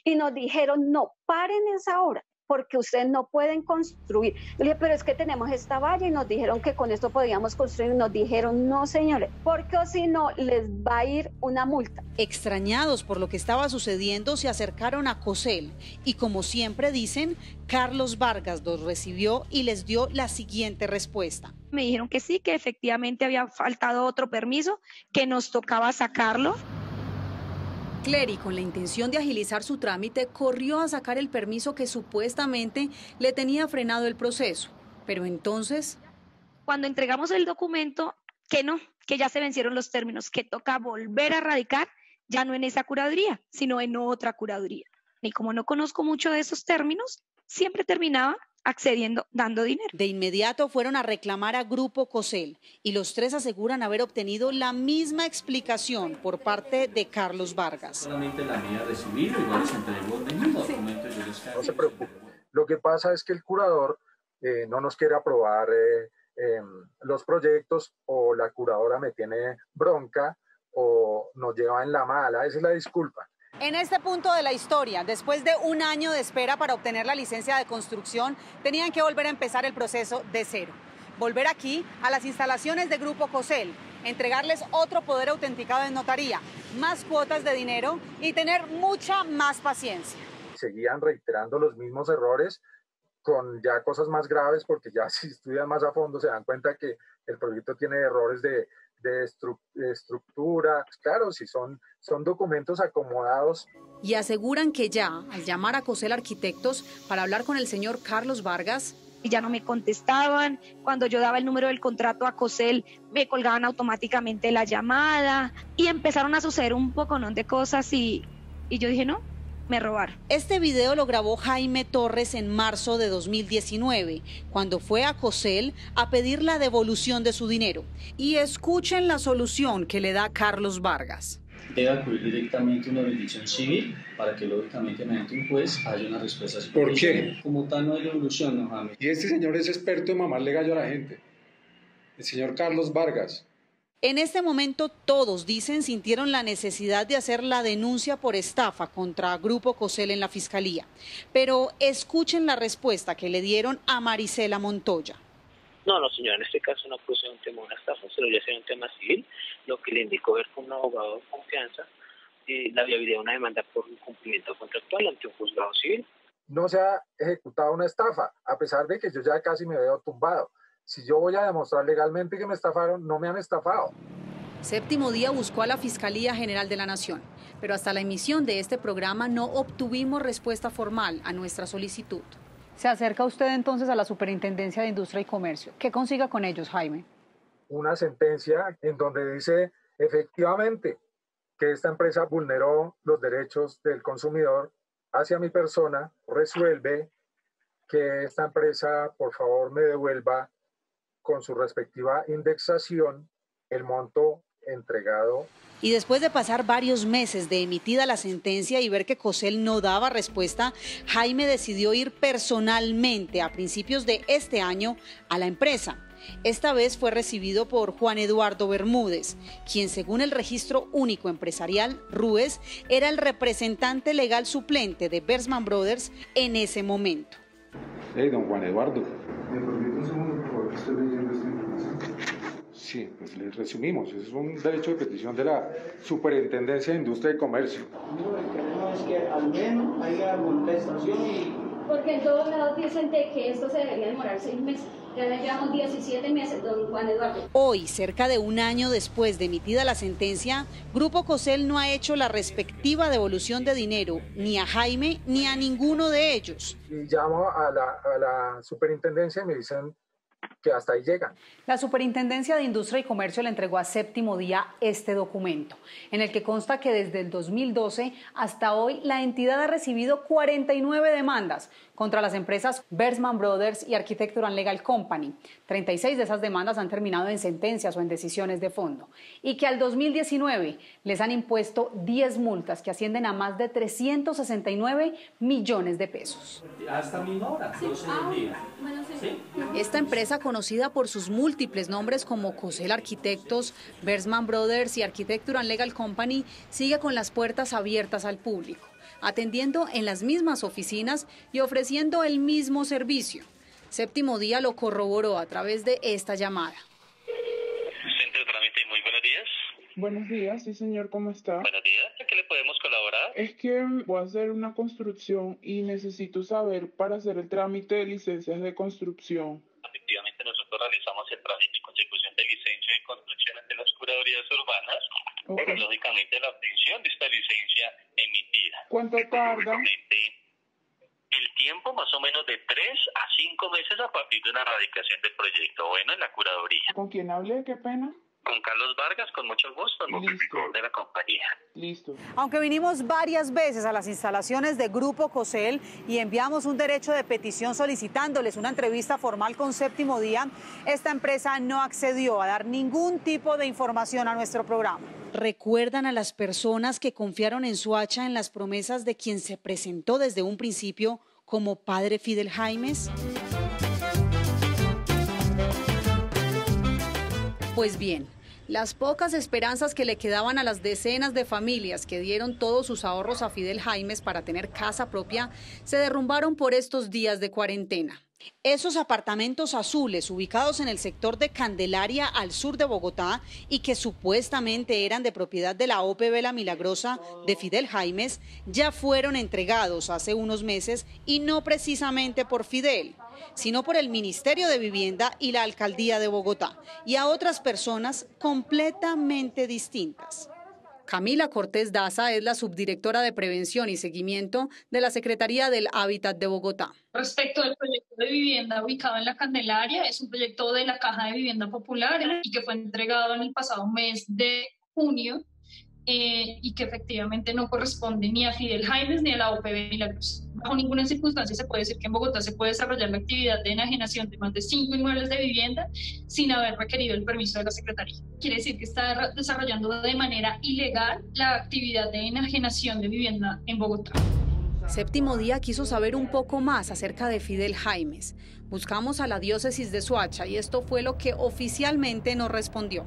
y nos dijeron: no, paren esa obra, porque ustedes no pueden construir. Le dije: pero es que tenemos esta valla, y nos dijeron que con esto podíamos construir. Nos dijeron: no, señores, porque si no les va a ir una multa. Extrañados por lo que estaba sucediendo, se acercaron a Cosel y, como siempre dicen, Carlos Vargas los recibió y les dio la siguiente respuesta. Me dijeron que sí, que efectivamente había faltado otro permiso, que nos tocaba sacarlo. Clery, con la intención de agilizar su trámite, corrió a sacar el permiso que supuestamente le tenía frenado el proceso. Pero entonces, cuando entregamos el documento, que ya se vencieron los términos, que toca volver a radicar, ya no en esa curaduría, sino en otra curaduría. Y como no conozco mucho de esos términos, siempre terminaba accediendo, dando dinero. De inmediato fueron a reclamar a Grupo Cosel y los tres aseguran haber obtenido la misma explicación por parte de Carlos Vargas. Solamente la mía recibido, igual se entregó el mismo documento. No se preocupe. Lo que pasa es que el curador no nos quiere aprobar los proyectos, o la curadora me tiene bronca o nos lleva en la mala. Esa es la disculpa. En este punto de la historia, después de un año de espera para obtener la licencia de construcción, tenían que volver a empezar el proceso de cero. Volver aquí a las instalaciones de Grupo Cosel, entregarles otro poder autenticado en notaría, más cuotas de dinero y tener mucha más paciencia. Seguían reiterando los mismos errores con ya cosas más graves, porque ya si estudian más a fondo se dan cuenta que el proyecto tiene errores de estructura. Claro, si son documentos acomodados. Y aseguran que ya, al llamar a Cosel Arquitectos para hablar con el señor Carlos Vargas, y ya no me contestaban. Cuando yo daba el número del contrato a Cosel, me colgaban automáticamente la llamada y empezaron a suceder un poconón de cosas y yo dije: no, me robaron. Este video lo grabó Jaime Torres en marzo de 2019, cuando fue a Cosel a pedir la devolución de su dinero. Y escuchen la solución que le da Carlos Vargas. Debe acudir directamente a una jurisdicción civil para que lógicamente mediante un juez haya una respuesta. ¿Por qué? Como tal no hay devolución, ¿no, Jaime? Y este señor es experto en mamarle gallo a la gente. El señor Carlos Vargas. En este momento todos, dicen, sintieron la necesidad de hacer la denuncia por estafa contra Grupo Cosel en la Fiscalía. Pero escuchen la respuesta que le dieron a Marisela Montoya. No, señora, en este caso no puse un tema de una estafa, solo ya sea un tema civil, lo que le indicó ver con un abogado de confianza la viabilidad de una demanda por incumplimiento contractual ante un juzgado civil. No se ha ejecutado una estafa, a pesar de que yo ya casi me veo tumbado. Si yo voy a demostrar legalmente que me estafaron, no me han estafado. Séptimo Día buscó a la Fiscalía General de la Nación, pero hasta la emisión de este programa no obtuvimos respuesta formal a nuestra solicitud. Se acerca usted entonces a la Superintendencia de Industria y Comercio. ¿Qué consiga con ellos, Jaime? Una sentencia en donde dice efectivamente que esta empresa vulneró los derechos del consumidor hacia mi persona, resuelve que esta empresa por favor me devuelva con su respectiva indexación el monto entregado. Y después de pasar varios meses de emitida la sentencia y ver que Cosel no daba respuesta, Jaime decidió ir personalmente a principios de este año a la empresa. Esta vez fue recibido por Juan Eduardo Bermúdez, quien según el Registro Único Empresarial, RUES, era el representante legal suplente de Bergman Brothers en ese momento. Don Juan Eduardo. ¿Me permite un segundo, por favor, que estoy leyendo esta información? Sí, pues les resumimos. Es un derecho de petición de la Superintendencia de Industria y Comercio. No, el problema es que al menos haya contestación y... Porque en todos lados dicen de que esto se debería demorar 6 meses. Ya le llevamos 17 meses, don Juan Eduardo. Hoy, cerca de un año después de emitida la sentencia, Grupo Cosel no ha hecho la respectiva devolución de dinero ni a Jaime ni a ninguno de ellos. Y llamo a la superintendencia y me dicen que hasta ahí llegan. La Superintendencia de Industria y Comercio le entregó a Séptimo Día este documento, en el que consta que desde el 2012 hasta hoy la entidad ha recibido 49 demandas contra las empresas Bergman Brothers y Architectural Legal Company. 36 de esas demandas han terminado en sentencias o en decisiones de fondo. Y que al 2019 les han impuesto 10 multas que ascienden a más de 369 millones de pesos. Hasta 1000 horas, 12 del día. ¿Sí? Esta empresa, conocida por sus múltiples nombres como Cosel Arquitectos, Bergman Brothers y Architectural Legal Company, sigue con las puertas abiertas al público, atendiendo en las mismas oficinas y ofreciendo el mismo servicio. Séptimo Día lo corroboró a través de esta llamada. Centro de Trámite, muy buenos días. Buenos días, sí señor, ¿cómo está? Buenos días, ¿en qué le podemos colaborar? Es que voy a hacer una construcción y necesito saber para hacer el trámite de licencias de construcción. Efectivamente, nosotros realizamos el trámite y consecución de licencia de construcción ante las curadurías urbanas, pero lógicamente la obtención de esta licencia emitida. ¿Cuánto tarda? El tiempo más o menos de 3 a 5 meses a partir de una radicación del proyecto, bueno, en la curaduría. ¿Con quién hablé? Qué pena. Con Carlos Vargas, con mucho gusto, de la compañía. Listo. Aunque vinimos varias veces a las instalaciones de Grupo Cosel y enviamos un derecho de petición solicitándoles una entrevista formal con Séptimo Día, esta empresa no accedió a dar ningún tipo de información a nuestro programa. ¿Recuerdan a las personas que confiaron en Soacha en las promesas de quien se presentó desde un principio como padre Fidel Jaimes? Pues bien, las pocas esperanzas que le quedaban a las decenas de familias que dieron todos sus ahorros a Fidel Jaimes para tener casa propia se derrumbaron por estos días de cuarentena. Esos apartamentos azules ubicados en el sector de Candelaria al sur de Bogotá y que supuestamente eran de propiedad de la OPB La Milagrosa de Fidel Jaimes ya fueron entregados hace unos meses y no precisamente por Fidel, sino por el Ministerio de Vivienda y la Alcaldía de Bogotá y a otras personas completamente distintas. Camila Cortés Daza es la subdirectora de Prevención y Seguimiento de la Secretaría del Hábitat de Bogotá. Respecto al proyecto de vivienda ubicado en la Candelaria, es un proyecto de la Caja de Vivienda Popular y que fue entregado en el pasado mes de junio y que efectivamente no corresponde ni a Fidel Jaimes ni a la OPB Milagrosa. Bajo ninguna circunstancia se puede decir que en Bogotá se puede desarrollar la actividad de enajenación de más de 5 inmuebles de vivienda sin haber requerido el permiso de la Secretaría. Quiere decir que está desarrollando de manera ilegal la actividad de enajenación de vivienda en Bogotá. Séptimo Día quiso saber un poco más acerca de Fidel Jaimes. Buscamos a la diócesis de Soacha y esto fue lo que oficialmente nos respondió.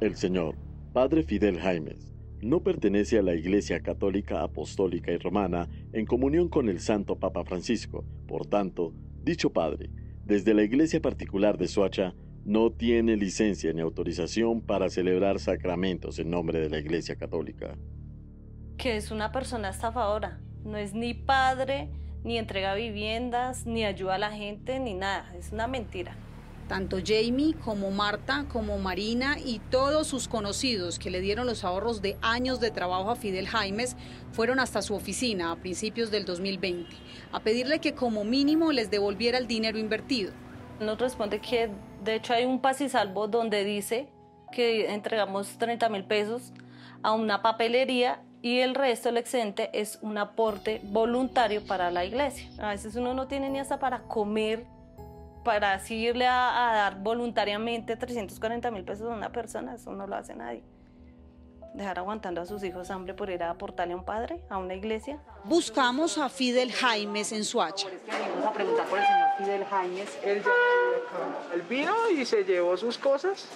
El señor Padre Fidel Jaimes no pertenece a la Iglesia Católica Apostólica y Romana en comunión con el Santo Papa Francisco. Por tanto, dicho padre, desde la iglesia particular de Soacha, no tiene licencia ni autorización para celebrar sacramentos en nombre de la Iglesia Católica. Que es una persona estafadora. No es ni padre, ni entrega viviendas, ni ayuda a la gente, ni nada. Es una mentira. Tanto Jamie como Marta, como Marina y todos sus conocidos que le dieron los ahorros de años de trabajo a Fidel Jaimes fueron hasta su oficina a principios del 2020 a pedirle que como mínimo les devolviera el dinero invertido. Nos responde que de hecho hay un pasisalvo donde dice que entregamos 30.000 pesos a una papelería y el resto, el excedente, es un aporte voluntario para la iglesia. A veces uno no tiene ni hasta para comer, para así irle a dar voluntariamente 340.000 pesos a una persona. Eso no lo hace nadie. Dejar aguantando a sus hijos hambre por ir a aportarle a un padre, a una iglesia. Buscamos a Fidel Jaimes en Soacha. Venimos a preguntar por el señor Fidel Jaimes. Él vino y se llevó sus cosas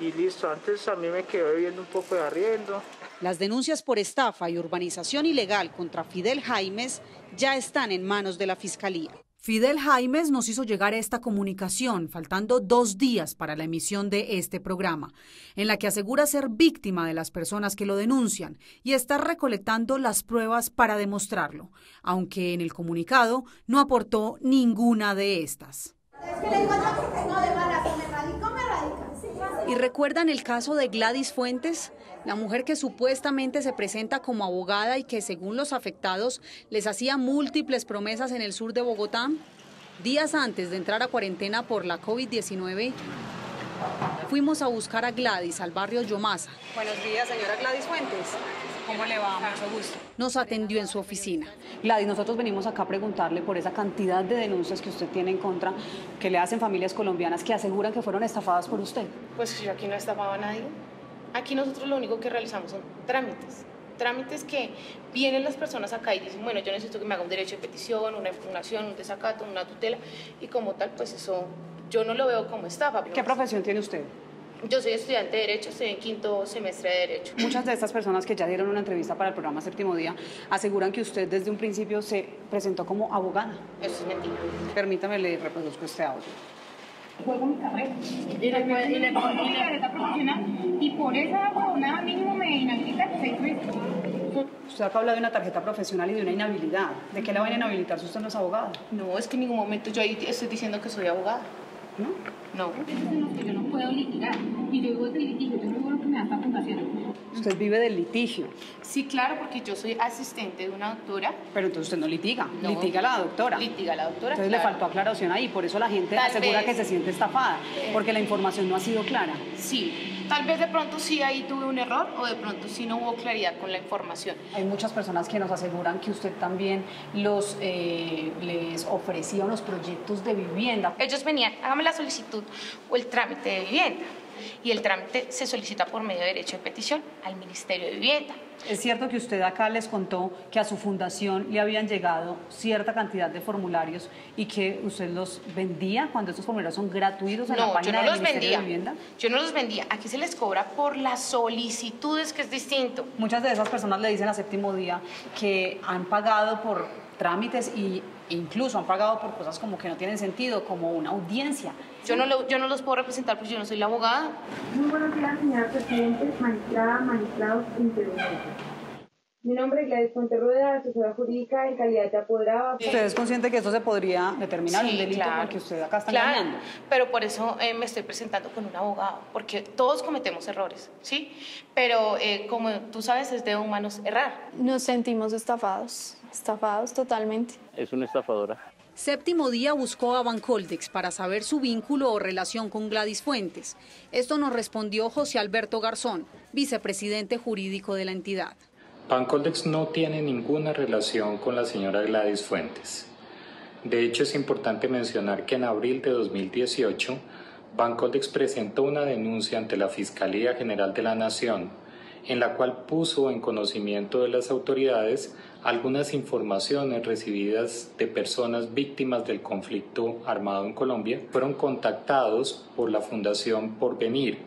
y listo. Antes a mí me quedó debiendo un poco de arriendo. Las denuncias por estafa y urbanización ilegal contra Fidel Jaimes ya están en manos de la Fiscalía. Fidel Jaimes nos hizo llegar esta comunicación, faltando 2 días para la emisión de este programa, en la que asegura ser víctima de las personas que lo denuncian y estar recolectando las pruebas para demostrarlo, aunque en el comunicado no aportó ninguna de estas. ¿Y recuerdan el caso de Gladys Fuentes? La mujer que supuestamente se presenta como abogada y que, según los afectados, les hacía múltiples promesas en el sur de Bogotá. Días antes de entrar a cuarentena por la COVID-19, fuimos a buscar a Gladys al barrio Yomasa. Buenos días, señora Gladys Fuentes. ¿Cómo le va? Mucho gusto. Nos atendió en su oficina. Gladys, nosotros venimos acá a preguntarle por esa cantidad de denuncias que usted tiene en contra, que le hacen familias colombianas que aseguran que fueron estafadas por usted. Pues yo aquí no he estafado a nadie. Aquí nosotros lo único que realizamos son trámites. Trámites que vienen las personas acá y dicen, bueno, yo necesito que me haga un derecho de petición, una impugnación, un desacato, una tutela, y como tal, pues eso yo no lo veo como estafa. ¿Qué profesión tiene usted? Yo soy estudiante de Derecho, estoy en 5º semestre de Derecho. Muchas de estas personas que ya dieron una entrevista para el programa Séptimo Día aseguran que usted desde un principio se presentó como abogada. Eso es mentira. Permítame, le reproduzco este audio. Juego mi carrera. Y la carrera profesional. Y por esa jornada mínimo me inhabilitan 6 meses. Usted acá habla de una tarjeta profesional y de una inhabilidad. ¿De qué la van a inhabilitar si usted no es abogada? No, es que en ningún momento yo ahí estoy diciendo que soy abogada. ¿No? No. Eso es en lo que yo no puedo litigar. Y yo vivo del litigio, yo no vivo lo que me da esta fundación. Usted vive del litigio. Sí, claro, porque yo soy asistente de una doctora. Pero entonces usted no litiga, no, litiga la doctora. Litiga la doctora, entonces claro. Le faltó aclaración ahí, por eso la gente asegura que se siente estafada, porque la información no ha sido clara. Sí, tal vez de pronto sí ahí tuve un error o de pronto sí no hubo claridad con la información. Hay muchas personas que nos aseguran que usted también les ofrecía unos proyectos de vivienda. Ellos venían, hágame la solicitud o el trámite de vivienda. Y el trámite se solicita por medio de derecho de petición al Ministerio de Vivienda. ¿Es cierto que usted acá les contó que a su fundación le habían llegado cierta cantidad de formularios y que usted los vendía cuando estos formularios son gratuitos en la página del Ministerio de Vivienda? Yo no los vendía. Aquí se les cobra por las solicitudes, que es distinto. Muchas de esas personas le dicen a Séptimo Día que han pagado por trámites e incluso han pagado por cosas como que no tienen sentido, como una audiencia. Yo no los puedo representar porque yo no soy la abogada. Muy buenos días, señora Presidente, magistrada, magistrados, intervenientes. Mi nombre es Gladys Fuentes Rueda, asesora jurídica en calidad de apoderada. ¿Usted es consciente que esto se podría determinar un delito porque usted acá está engañando? Pero por eso me estoy presentando con un abogado, porque todos cometemos errores, ¿sí? Pero como tú sabes, es de humanos errar. Nos sentimos estafados totalmente. Es una estafadora. Séptimo Día buscó a Bancoldex para saber su vínculo o relación con Gladys Fuentes. Esto nos respondió José Alberto Garzón, vicepresidente jurídico de la entidad. Bancoldex no tiene ninguna relación con la señora Gladys Fuentes. De hecho, es importante mencionar que en abril de 2018, Bancoldex presentó una denuncia ante la Fiscalía General de la Nación, en la cual puso en conocimiento de las autoridades algunas informaciones recibidas de personas víctimas del conflicto armado en Colombia. Fueron contactados por la Fundación Porvenir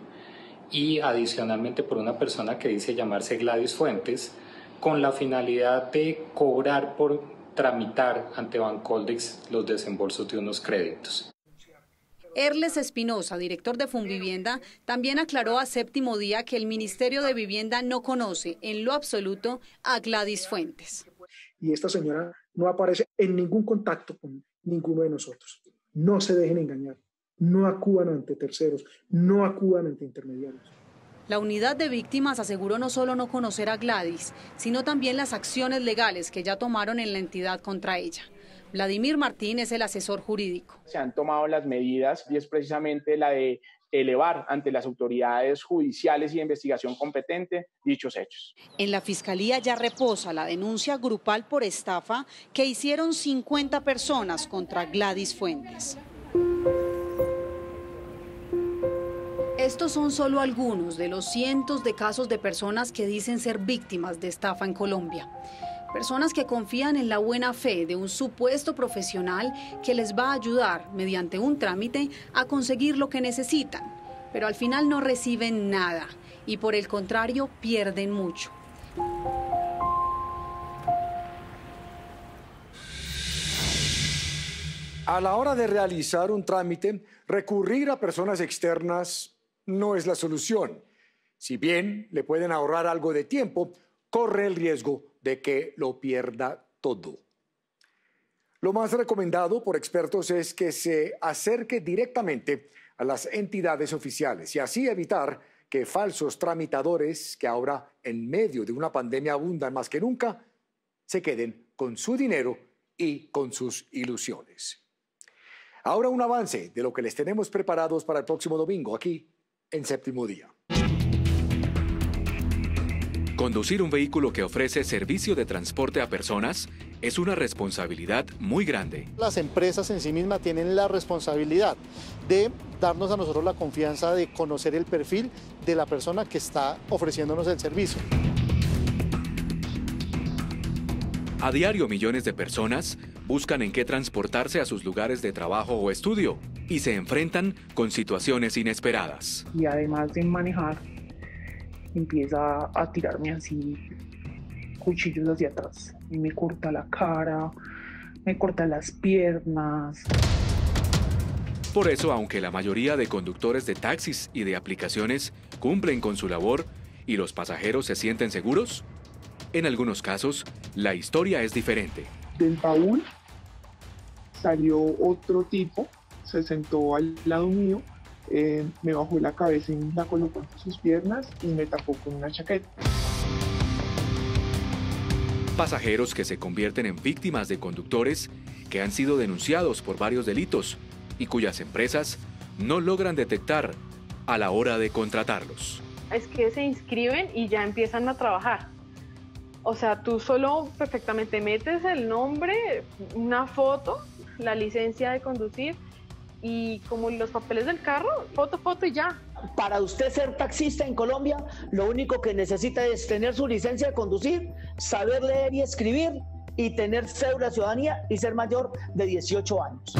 y adicionalmente por una persona que dice llamarse Gladys Fuentes, con la finalidad de cobrar por tramitar ante Bancoldex los desembolsos de unos créditos. Erles Espinosa, director de Funvivienda, también aclaró a Séptimo Día que el Ministerio de Vivienda no conoce en lo absoluto a Gladys Fuentes. Y esta señora no aparece en ningún contacto con ninguno de nosotros. No se dejen engañar, no acudan ante terceros, no acudan ante intermediarios. La unidad de víctimas aseguró no solo no conocer a Gladys, sino también las acciones legales que ya tomaron en la entidad contra ella. Vladimir Martín es el asesor jurídico. Se han tomado las medidas y es precisamente la de elevar ante las autoridades judiciales y de investigación competente dichos hechos. En la Fiscalía ya reposa la denuncia grupal por estafa que hicieron 50 personas contra Gladys Fuentes. Estos son solo algunos de los cientos de casos de personas que dicen ser víctimas de estafa en Colombia. Personas que confían en la buena fe de un supuesto profesional que les va a ayudar mediante un trámite a conseguir lo que necesitan, pero al final no reciben nada y por el contrario pierden mucho. A la hora de realizar un trámite, recurrir a personas externas no es la solución. Si bien le pueden ahorrar algo de tiempo, corre el riesgo de que lo pierda todo. Lo más recomendado por expertos es que se acerque directamente a las entidades oficiales y así evitar que falsos tramitadores, que ahora en medio de una pandemia abundan más que nunca, se queden con su dinero y con sus ilusiones. Ahora un avance de lo que les tenemos preparados para el próximo domingo aquí en Séptimo Día. Conducir un vehículo que ofrece servicio de transporte a personas es una responsabilidad muy grande. Las empresas en sí mismas tienen la responsabilidad de darnos a nosotros la confianza de conocer el perfil de la persona que está ofreciéndonos el servicio. A diario millones de personas buscan en qué transportarse a sus lugares de trabajo o estudio y se enfrentan con situaciones inesperadas. Y además de manejar, empieza a tirarme así cuchillos hacia atrás y me corta la cara, me corta las piernas. Por eso, aunque la mayoría de conductores de taxis y de aplicaciones cumplen con su labor y los pasajeros se sienten seguros, en algunos casos la historia es diferente. Del baúl salió otro tipo, se sentó al lado mío, me bajó la cabeza y la colocó entre sus piernas y me tapó con una chaqueta. Pasajeros que se convierten en víctimas de conductores que han sido denunciados por varios delitos y cuyas empresas no logran detectar a la hora de contratarlos. Es que se inscriben y ya empiezan a trabajar. O sea, tú solo perfectamente metes el nombre, una foto, la licencia de conducir y como los papeles del carro, foto y ya. Para usted ser taxista en Colombia, lo único que necesita es tener su licencia de conducir, saber leer y escribir y tener cédula de ciudadanía y ser mayor de 18 años.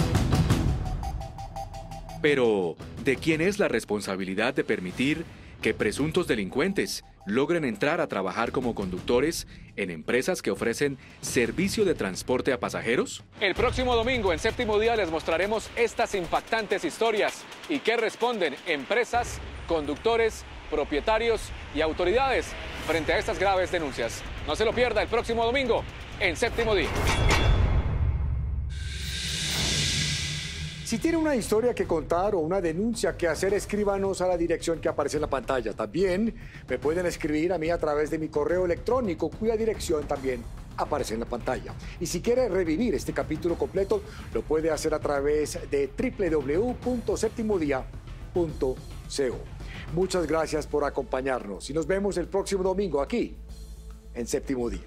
Pero, ¿de quién es la responsabilidad de permitir que presuntos delincuentes logren entrar a trabajar como conductores en empresas que ofrecen servicio de transporte a pasajeros? El próximo domingo en Séptimo Día les mostraremos estas impactantes historias y qué responden empresas, conductores, propietarios y autoridades frente a estas graves denuncias. No se lo pierda el próximo domingo en Séptimo Día. Si tiene una historia que contar o una denuncia que hacer, escríbanos a la dirección que aparece en la pantalla. También me pueden escribir a mí a través de mi correo electrónico, cuya dirección también aparece en la pantalla. Y si quiere revivir este capítulo completo, lo puede hacer a través de www.septimodia.co. Muchas gracias por acompañarnos y nos vemos el próximo domingo aquí en Séptimo Día.